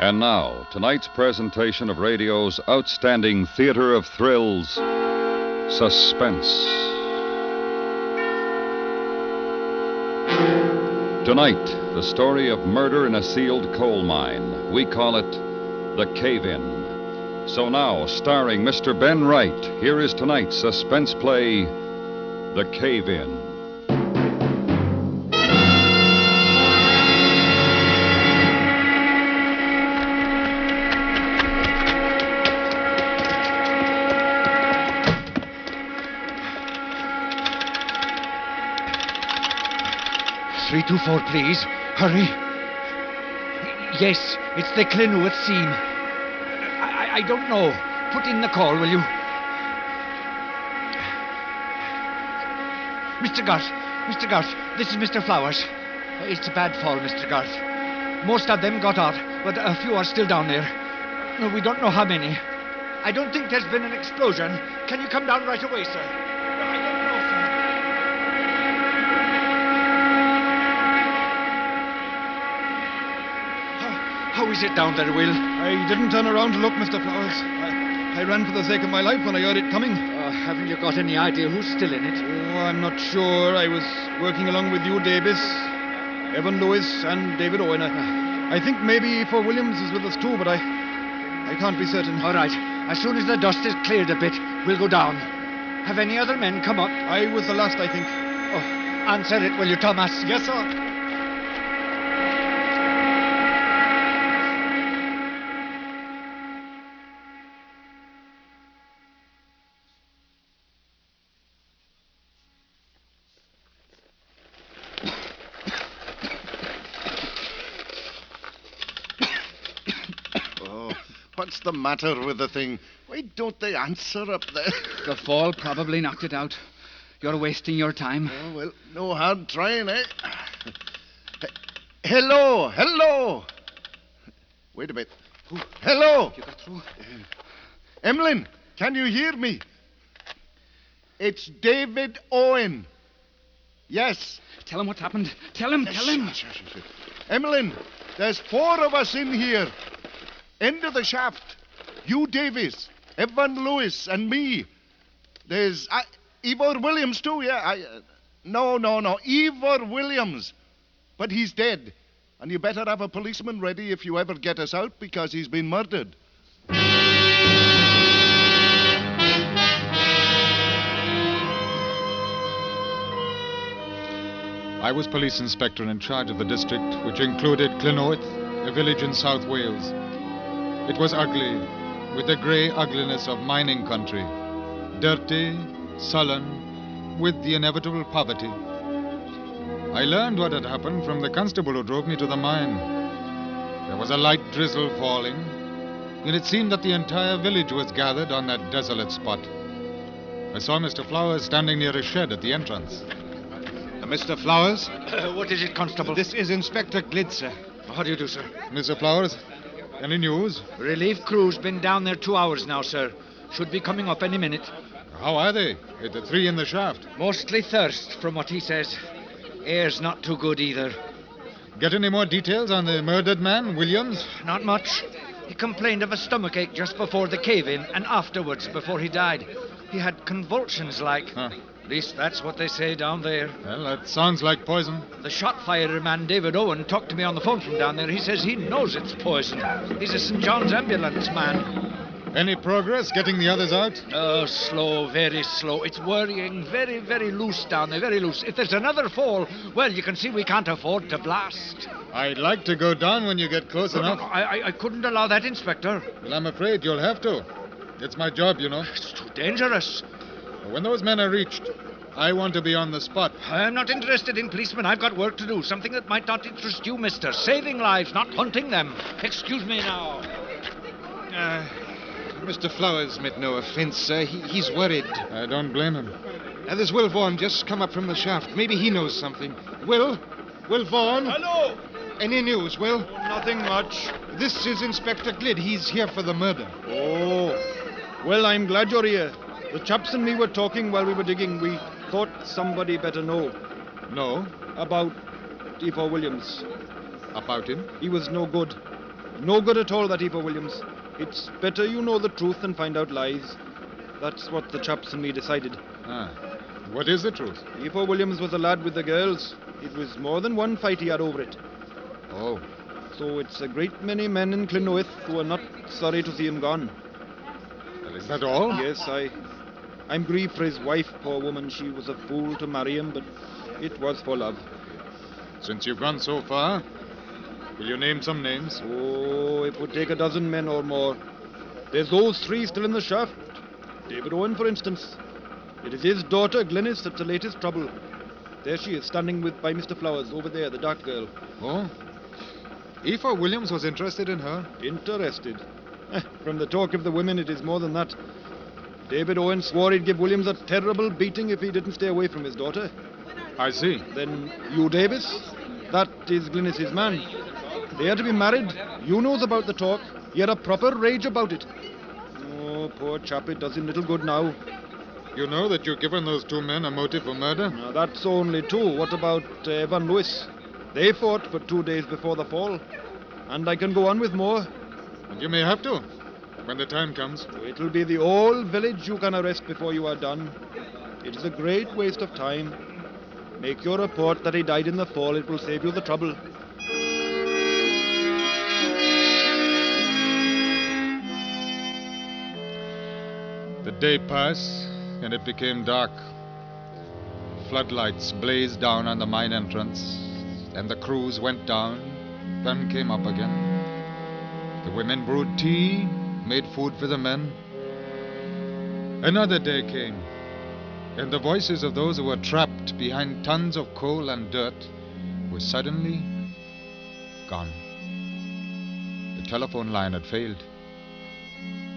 And now, tonight's presentation of radio's outstanding theater of thrills, Suspense. Tonight, the story of murder in a sealed coal mine. We call it The Cave-In. So now, starring Mr. Ben Wright, here is tonight's suspense play, The Cave-In. .324, please. Hurry. Yes, it's the Clinwood seam. I don't know. Put in the call, will you? Mr. Curt, this is Mr. Flowers. It's a bad fall, Mr. Curt. Most of them got out, but a few are still down there. No, we don't know how many. I don't think there's been an explosion. Can you come down right away, sir? I don't know, sir. How is it down there, Will? I didn't turn around to look, Mr. Flowers. I ran for the sake of my life when I heard it coming. Haven't you got any idea who's still in it? Oh, I'm not sure. I was working along with you, Davis, Evan Lewis, and David Owen. I think maybe for Williams is with us too, but I can't be certain. All right. As soon as the dust is cleared a bit, we'll go down. Have any other men come up? I was the last, I think. Oh, answer it, will you, Thomas? Yes, sir. What's the matter with the thing? Why don't they answer up there? The fall probably knocked it out. You're wasting your time. Oh, well, no hard trying, eh? Hello! Wait a bit. Hello! You got through? Emlyn, can you hear me? It's David Owen. Yes. Tell him what's happened. Tell him. Sure. Emlyn, there's 4 of us in here. End of the shaft. You, Davis, Evan Lewis, and me. There's Ivor Williams, too, yeah. No. Ivor Williams. But he's dead. And you better have a policeman ready if you ever get us out, because he's been murdered. I was police inspector in charge of the district, which included Clinwood, a village in South Wales. It was ugly, with the grey ugliness of mining country. Dirty, sullen, with the inevitable poverty. I learned what had happened from the constable who drove me to the mine. There was a light drizzle falling, and it seemed that the entire village was gathered on that desolate spot. I saw Mr. Flowers standing near a shed at the entrance. Mr. Flowers? What is it, Constable? This is Inspector Glid, sir. How do you do, sir? Mr. Flowers, any news? Relief crew's been down there 2 hours now, sir. Should be coming up any minute. How are they? The 3 in the shaft. Mostly thirst, from what he says. Air's not too good either. Get any more details on the murdered man, Williams? Not much. He complained of a stomachache just before the cave-in and afterwards, before he died. He had convulsions like. Huh. At least that's what they say down there. Well, that sounds like poison. The shot firer man, David Owen, talked to me on the phone from down there. He says he knows it's poison. He's a St. John's ambulance man. Any progress getting the others out? Oh, slow, very slow. It's worrying, very, very loose down there, very loose. If there's another fall, well, you can see we can't afford to blast. I'd like to go down when you get close enough. No, I couldn't allow that, Inspector. Well, I'm afraid you'll have to. It's my job, you know. It's too dangerous. When those men are reached, I want to be on the spot. I'm not interested in policemen. I've got work to do. Something that might not interest you, mister. Saving lives, not hunting them. Excuse me now. Mr. Flowers meant no offense, sir. He's worried. I don't blame him. There's Will Vaughan just come up from the shaft. Maybe he knows something. Will Vaughan? Hello. Any news, Will? Nothing much. This is Inspector Glid. He's here for the murder. Oh. Well, I'm glad you're here. The chaps and me were talking while we were digging. We thought somebody better know. No? About Ivor Williams. About him? He was no good. No good at all, that Ivor Williams. It's better you know the truth than find out lies. That's what the chaps and me decided. Ah. What is the truth? Ivor Williams was a lad with the girls. It was more than one fight he had over it. Oh. So it's a great many men in Clynoweth who are not sorry to see him gone. Well, is that all? Yes, I'm grieved for his wife, poor woman. She was a fool to marry him, but it was for love. Since you've gone so far, will you name some names? Oh, it would take a dozen men or more. There's those three still in the shaft. David Owen, for instance. It is his daughter, Glynis, that's the latest trouble. There she is, standing by Mr. Flowers, over there, the dark girl. Oh? Ivor Williams was interested in her? Interested? From the talk of the women, it is more than that. David Owen swore he'd give Williams a terrible beating if he didn't stay away from his daughter. I see. Then you, Davis, that is Glynis's man. They are to be married. You knows about the talk. He had a proper rage about it. Oh, poor chap, it does him little good now. You know that you've given those two men a motive for murder? Now, that's only two. What about Evan Lewis? They fought for 2 days before the fall. And I can go on with more. And you may have to, when the time comes. It'll be the whole village you can arrest before you are done. It is a great waste of time. Make your report that he died in the fall. It will save you the trouble. The day passed, and it became dark. Floodlights blazed down on the mine entrance, and the crews went down, then came up again. The women brewed tea, made food for the men. Another day came, and the voices of those who were trapped behind tons of coal and dirt were suddenly gone. The telephone line had failed.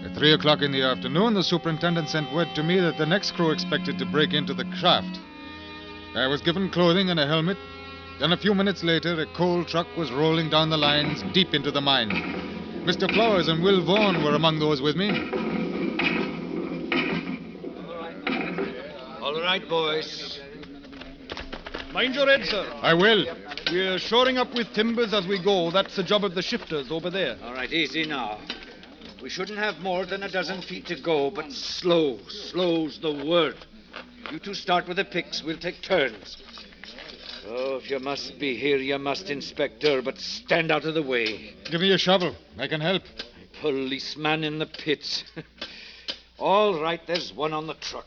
At 3 o'clock in the afternoon, the superintendent sent word to me that the next crew expected to break into the shaft. I was given clothing and a helmet. Then a few minutes later, a coal truck was rolling down the lines deep into the mine. Mr. Flowers and Will Vaughan were among those with me. All right, boys. Mind your head, sir. I will. We're shoring up with timbers as we go. That's the job of the shifters over there. All right, easy now. We shouldn't have more than a dozen feet to go, but slow. Slow's the word. You two start with the picks. We'll take turns. Oh, if you must be here, you must, Inspector, but stand out of the way. Give me a shovel. I can help. Policeman in the pits. All right, there's one on the truck.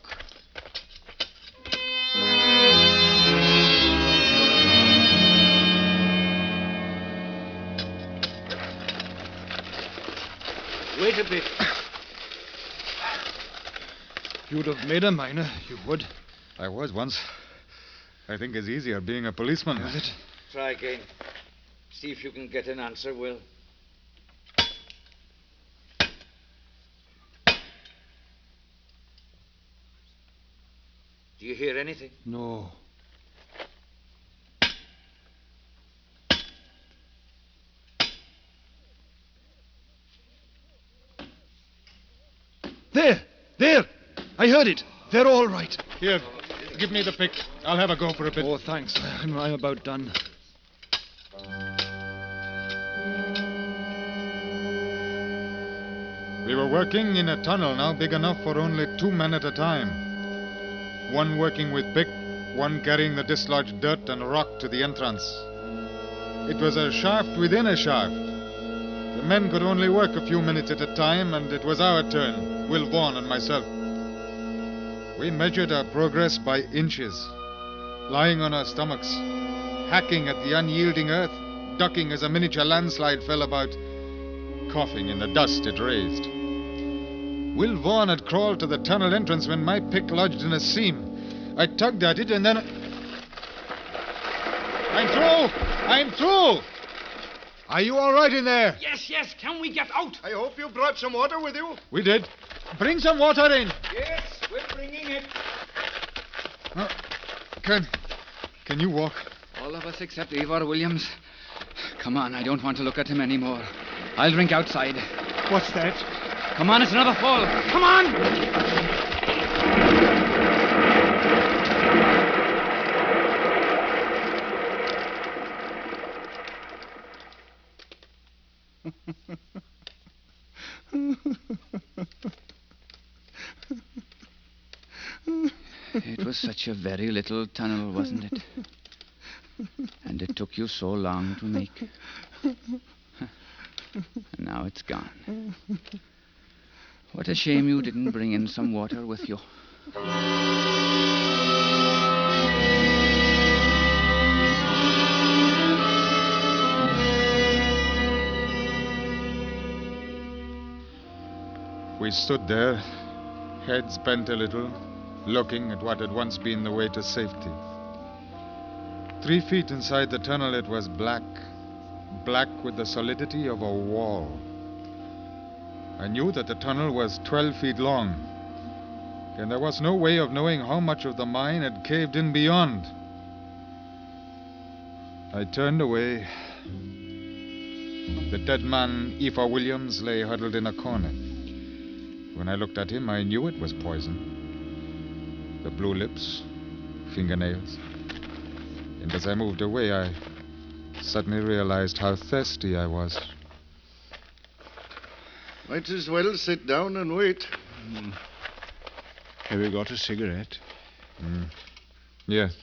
Wait a bit. You'd have made a miner, you would. I was once. I think it's easier being a policeman. Is it? Try again. See if you can get an answer, Will. Do you hear anything? No. There! I heard it. They're all right. Here, give me the pick. I'll have a go for a bit. Oh, thanks. I'm about done. We were working in a tunnel now big enough for only 2 men at a time. One working with pick, one carrying the dislodged dirt and rock to the entrance. It was a shaft within a shaft. The men could only work a few minutes at a time, and it was our turn, Will Vaughan and myself. We measured our progress by inches, lying on our stomachs, hacking at the unyielding earth, ducking as a miniature landslide fell about, coughing in the dust it raised. Will Vaughan had crawled to the tunnel entrance when my pick lodged in a seam. I tugged at it, and then... I'm through! Are you all right in there? Yes, can we get out? I hope you brought some water with you. We did. Bring some water in. Yes, we're bringing it. Can you walk? All of us except Ivor Williams. Come on, I don't want to look at him anymore. I'll drink outside. What's that? Come on, it's another fall. Come on! It was such a very little tunnel, wasn't it? And it took you so long to make. And now it's gone. What a shame you didn't bring in some water with you. We stood there, heads bent a little, looking at what had once been the way to safety. 3 feet inside the tunnel it was black, black with the solidity of a wall. I knew that the tunnel was 12 feet long, and there was no way of knowing how much of the mine had caved in beyond. I turned away. The dead man, Ivor Williams, lay huddled in a corner. When I looked at him, I knew it was poison. The blue lips, fingernails. And as I moved away, I suddenly realized how thirsty I was. Might as well sit down and wait. Have you got a cigarette? Yes.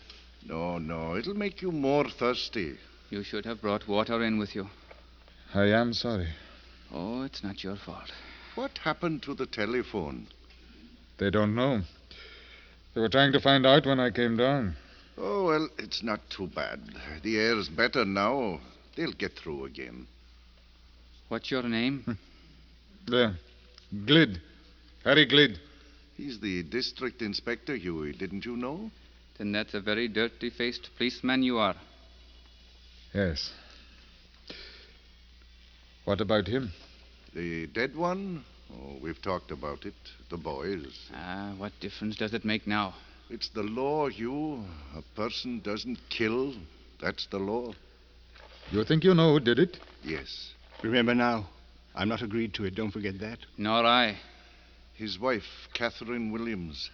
No, it'll make you more thirsty. You should have brought water in with you. I am sorry. Oh, it's not your fault. What happened to the telephone? They don't know. They were trying to find out when I came down. Oh, well, it's not too bad. The air's better now. They'll get through again. What's your name? There. Glid. Harry Glid. He's the district inspector, Huey. Didn't you know? Then that's a very dirty-faced policeman you are. Yes. What about him? The dead one? Oh, we've talked about it. The boys. What difference does it make now? It's the law, Hugh. A person doesn't kill. That's the law. You think you know who did it? Yes. Remember now, I'm not agreed to it. Don't forget that. Nor I. His wife, Catherine Williams.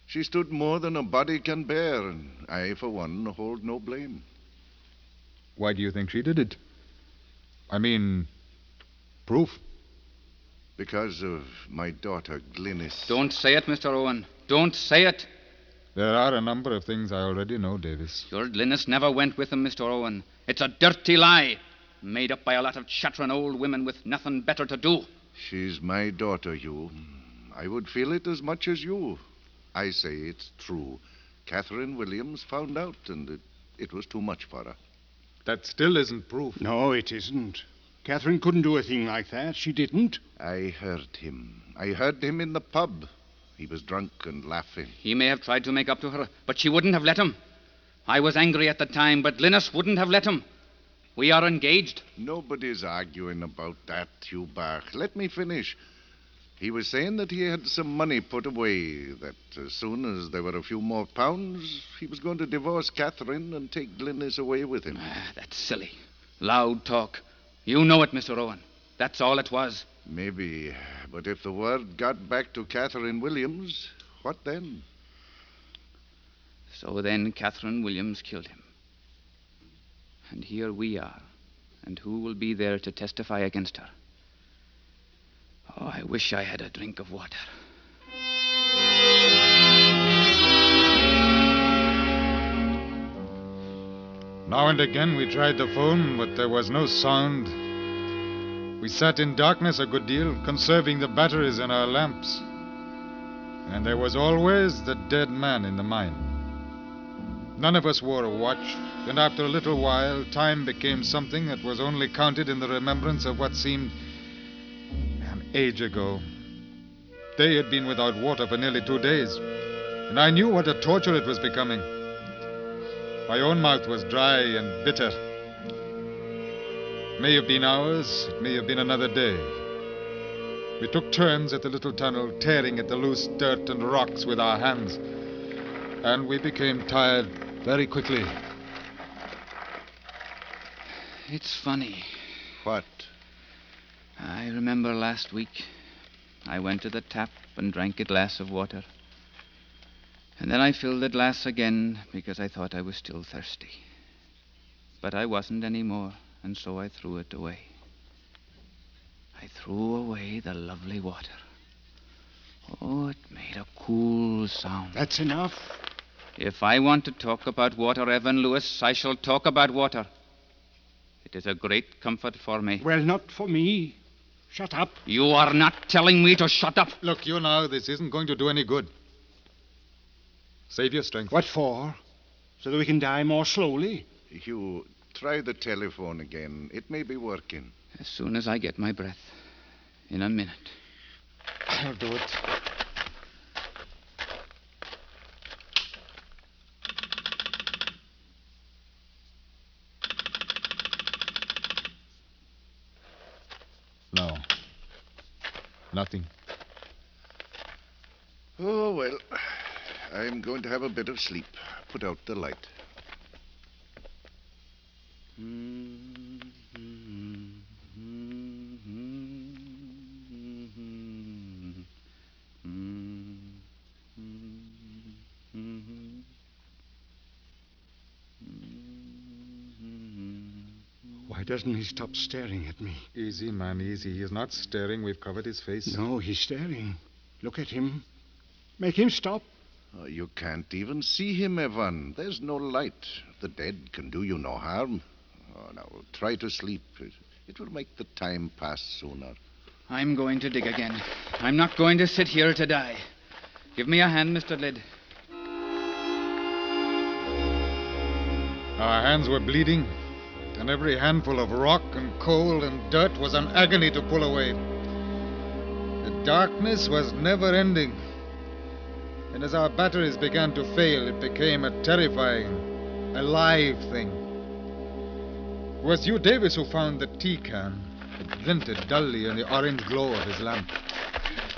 She stood more than a body can bear, and I, for one, hold no blame. Why do you think she did it? I mean, proof. Because of my daughter, Glynis. Don't say it, Mr. Owen. Don't say it. There are a number of things I already know, Davis. Your Glynis never went with him, Mr. Owen. It's a dirty lie, made up by a lot of chattering old women with nothing better to do. She's my daughter, Hugh. I would feel it as much as you. I say it's true. Catherine Williams found out, and it was too much for her. That still isn't proof. No, it isn't. Catherine couldn't do a thing like that. She didn't. I heard him. I heard him in the pub. He was drunk and laughing. He may have tried to make up to her, but she wouldn't have let him. I was angry at the time, but Glynis wouldn't have let him. We are engaged. Nobody's arguing about that, Hugh Bach. Let me finish. He was saying that he had some money put away, that as soon as there were a few more pounds, he was going to divorce Catherine and take Glynis away with him. That's silly. Loud talk. You know it, Mr. Owen. That's all it was. Maybe, but if the word got back to Catherine Williams, what then? So then Catherine Williams killed him. And here we are. And who will be there to testify against her? Oh, I wish I had a drink of water. Now and again we tried the phone, but there was no sound. We sat in darkness a good deal, conserving the batteries in our lamps. And there was always the dead man in the mine. None of us wore a watch, and after a little while, time became something that was only counted in the remembrance of what seemed an age ago. They had been without water for nearly 2 days, and I knew what a torture it was becoming. My own mouth was dry and bitter. It may have been hours, it may have been another day. We took turns at the little tunnel, tearing at the loose dirt and rocks with our hands. And we became tired very quickly. It's funny. What? I remember last week, I went to the tap and drank a glass of water. And then I filled the glass again because I thought I was still thirsty. But I wasn't anymore, and so I threw it away. I threw away the lovely water. Oh, it made a cool sound. That's enough. If I want to talk about water, Evan Lewis, I shall talk about water. It is a great comfort for me. Well, not for me. Shut up. You are not telling me to shut up. Look, you know, this isn't going to do any good. Save your strength. What for? So that we can die more slowly? Hugh, try the telephone again. It may be working. As soon as I get my breath. In a minute. I'll do it. No. Nothing. Oh, well, I'm going to have a bit of sleep. Put out the light. Why doesn't he stop staring at me? Easy, man, easy. He's not staring. We've covered his face. No, he's staring. Look at him. Make him stop. Oh, you can't even see him, Evan. There's no light. The dead can do you no harm. Oh, now, try to sleep. It will make the time pass sooner. I'm going to dig again. I'm not going to sit here to die. Give me a hand, Mr. Lid. Our hands were bleeding, and every handful of rock and coal and dirt was an agony to pull away. The darkness was never ending. And as our batteries began to fail, it became a terrifying, alive thing. It was you, Davis, who found the tea can. It glinted dully in the orange glow of his lamp.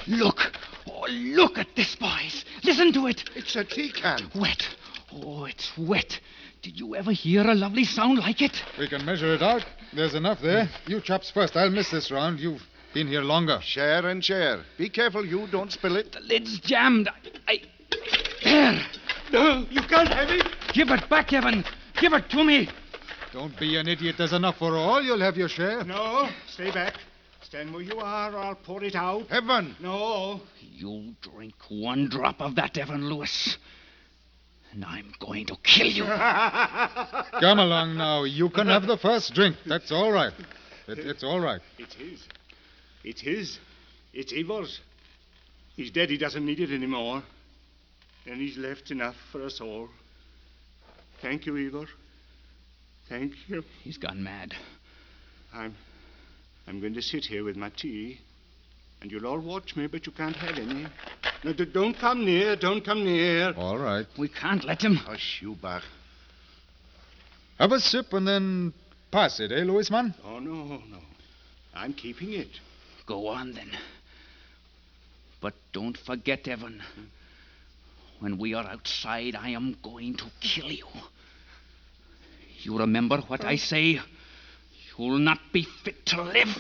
Look! Oh, look at this, boys. Listen to it. It's a tea can. Wet. Oh, it's wet. Did you ever hear a lovely sound like it? We can measure it out. There's enough there. You chaps first. I'll miss this round. You've been here longer. Share and share. Be careful, you don't spill it. The lid's jammed. There. No, you can't have it. Give it back, Evan. Give it to me. Don't be an idiot. There's enough for all. You'll have your share. No, stay back. Stand where you are, or I'll pour it out. Evan! No. You drink one drop of that, Evan Lewis, and I'm going to kill you. Come along now. You can have the first drink. That's all right. It's all right. It's his. It's his. It's Ivor's. He's dead. He doesn't need it anymore. And he's left enough for us all. Thank you, Ivor. Thank you. He's gone mad. I'm going to sit here with my tea, and you'll all watch me, but you can't have any. No, don't come near. Don't come near. All right. We can't let him. Hush, you back. Have a sip and then pass it, eh, Louis, man? Oh, no. I'm keeping it. Go on, then. But don't forget, Evan. When we are outside, I am going to kill you. You remember what I say? You'll not be fit to live.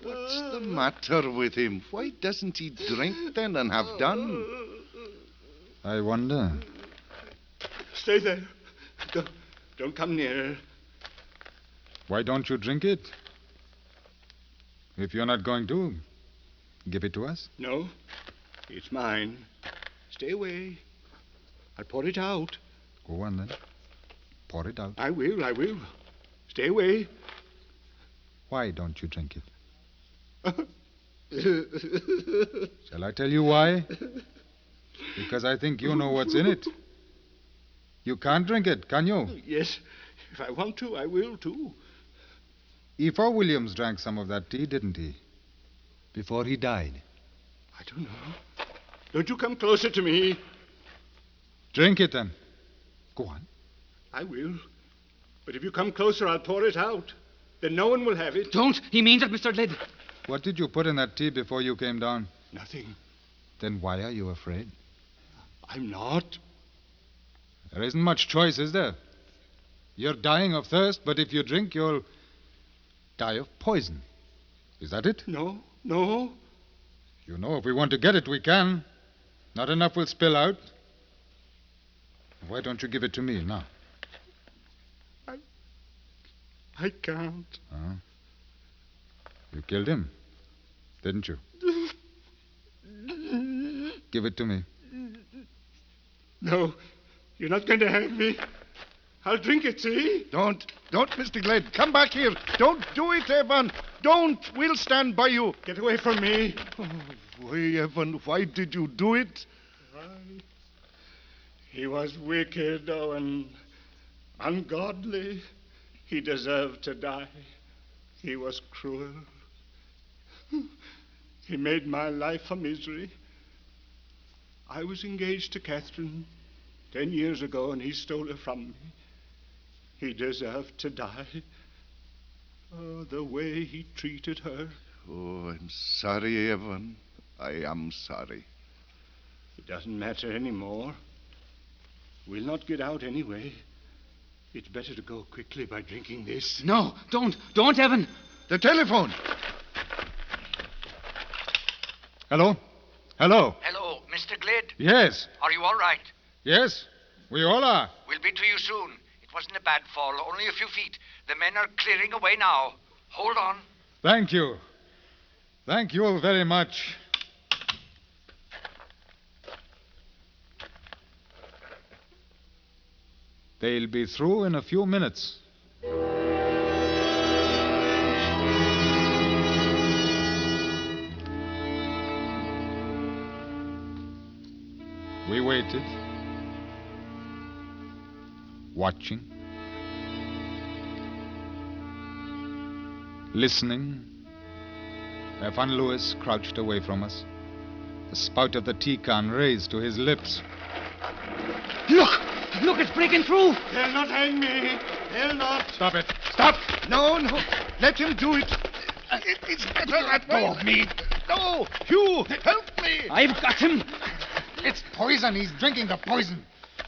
What's the matter with him? Why doesn't he drink then and have done? I wonder. Stay there. Don't come near. Why don't you drink it? If you're not going to, give it to us. No, it's mine. Stay away. I'll pour it out. Go on, then. Pour it out. I will. Stay away. Why don't you drink it? Shall I tell you why? Because I think you know what's in it. You can't drink it, can you? Yes, if I want to, I will, too. Ivor Williams drank some of that tea, didn't he? Before he died. I don't know. Don't you come closer to me. Drink it, then. Go on. I will. But if you come closer, I'll pour it out. Then no one will have it. Don't. He means it, Mr. Lid. What did you put in that tea before you came down? Nothing. Then why are you afraid? I'm not. There isn't much choice, is there? You're dying of thirst, but if you drink, you'll die of poison. Is that it? No. You know, if we want to get it, we can. Not enough will spill out. Why don't you give it to me now? I can't. Huh? You killed him, didn't you? Give it to me. No, you're not going to hang me. I'll drink it, see? Don't, Mr. Glade. Come back here. Don't do it, Evan. Don't. We'll stand by you. Get away from me. Oh, why, Evan, why did you do it? He was wicked, and ungodly. He deserved to die. He was cruel. He made my life a misery. I was engaged to Catherine 10 years ago, and he stole her from me. He deserved to die. Oh, the way he treated her. Oh, I'm sorry, Evan. I am sorry. It doesn't matter anymore. We'll not get out anyway. It's better to go quickly by drinking this. No, don't, Evan. The telephone. Hello? Hello? Hello, Mr. Glade. Yes. Are you all right? Yes, we all are. We'll be to you soon. It wasn't a bad fall, only a few feet. The men are clearing away now. Hold on. Thank you. Thank you very much. They'll be through in a few minutes. We waited, watching, listening. Evan Lewis crouched away from us, the spout of the tea can raised to his lips. Look, it's breaking through. They'll not hang me. They'll not. Stop it. Stop! No. Let him do it. It's better that way. Go of me. No, Hugh, help me. I've got him. It's poison. He's drinking the poison.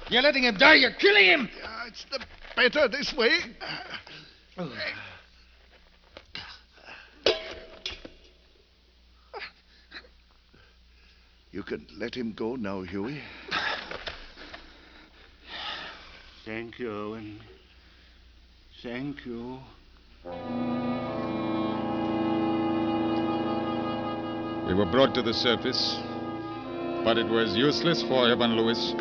You're letting him die. You're killing him. It's the better this way. You can let him go now, Hughie. Thank you, Owen. Thank you. We were brought to the surface, but it was useless for Evan Lewis.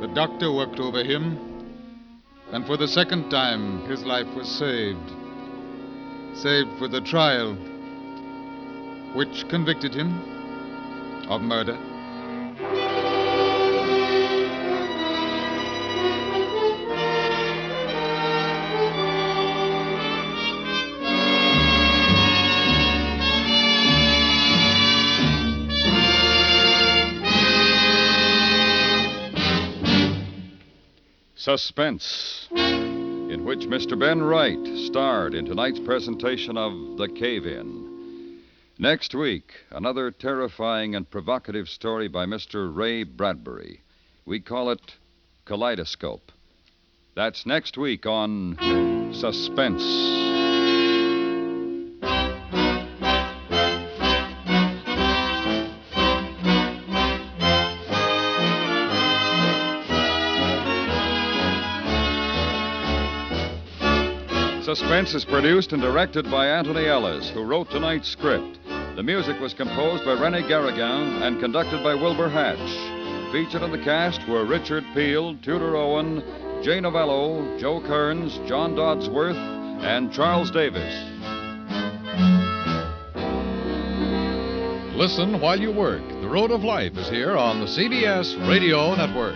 The doctor worked over him, and for the second time, his life was saved. Saved for the trial, which convicted him of murder. Suspense, in which Mr. Ben Wright starred in tonight's presentation of The Cave-In. Next week, another terrifying and provocative story by Mr. Ray Bradbury. We call it Kaleidoscope. That's next week on Suspense. Suspense is produced and directed by Anthony Ellis, who wrote tonight's script. The music was composed by René Garrigan and conducted by Wilbur Hatch. Featured in the cast were Richard Peel, Tudor Owen, Jay Novello, Joe Kearns, John Dodsworth, and Charles Davis. Listen while you work. The Road of Life is here on the CBS Radio Network.